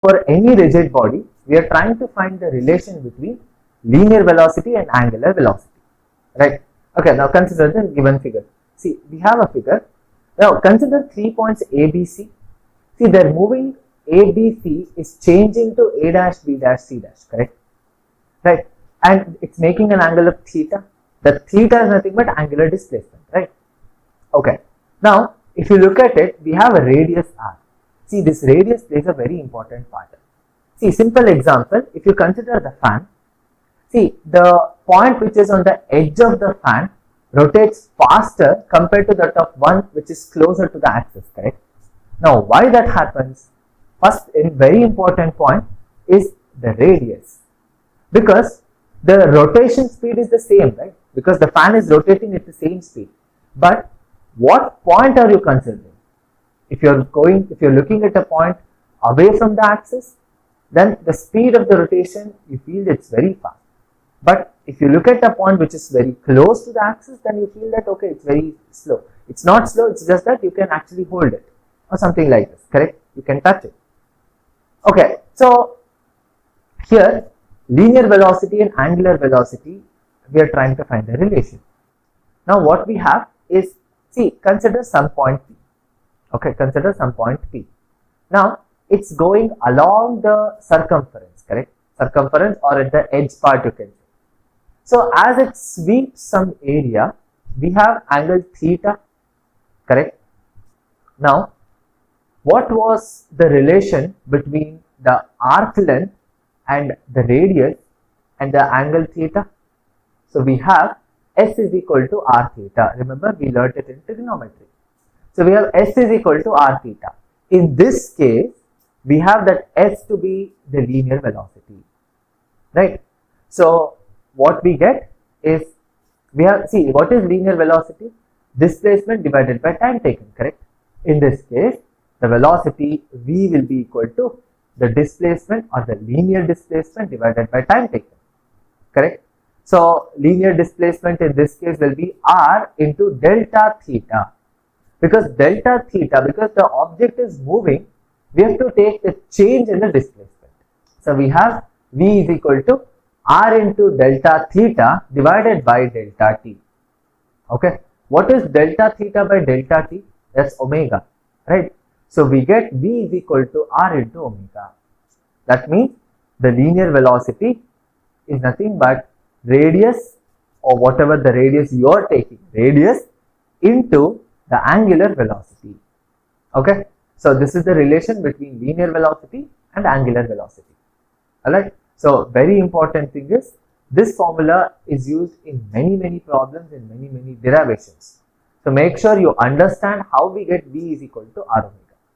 for any rigid body, we are trying to find the relation between linear velocity and angular velocity, right? Okay, now consider the given figure. See, we have a figure. Now consider 3 points A, B, C. See, they are moving. A, B, C is changing to A dash, B dash, C dash, correct? Right? And it's making an angle of theta. The theta is nothing but angular displacement, right? Okay. Now, if you look at it, we have a radius r. See, this radius plays a very important part. See, simple example, if you consider the fan, see, the point which is on the edge of the fan rotates faster compared to that of one which is closer to the axis, correct? Now, why that happens? First, a very important point is the radius, because the rotation speed is the same, right? Because the fan is rotating at the same speed. But what point are you considering? If you're looking at a point away from the axis, then the speed of the rotation, you feel it's very fast. But if you look at a point which is very close to the axis, then you feel that, okay, it's very slow. It's not slow, it's just that you can actually hold it or something like this, correct? You can touch it. Okay, so here, linear velocity and angular velocity, we are trying to find the relation. Now what we have is, see, consider some point P. Okay, consider some point P. Now, it's going along the circumference, correct? Circumference, or at the edge part, you can say. So, as it sweeps some area, we have angle theta, correct? Now, what was the relation between the arc length and the radius and the angle theta? So, we have S is equal to r theta. Remember, we learned it in trigonometry. So, we have S is equal to r theta. In this case, we have that S to be the linear velocity, right? So, what we get is, we have, see, what is linear velocity? Displacement divided by time taken, correct? In this case, the velocity V will be equal to the displacement or the linear displacement divided by time taken, correct? So, linear displacement in this case will be r into delta theta, because delta theta, because the object is moving, we have to take the change in the displacement. So, we have V is equal to r into delta theta divided by delta t. Okay, what is delta theta by delta t? That's omega, right? So, we get V is equal to r into omega. That means the linear velocity is nothing but radius, or whatever the radius you are taking, radius into the angular velocity. Okay, so this is the relation between linear velocity and angular velocity. Alright, so very important thing is, this formula is used in many problems, in many derivations. So make sure you understand how we get V is equal to r omega.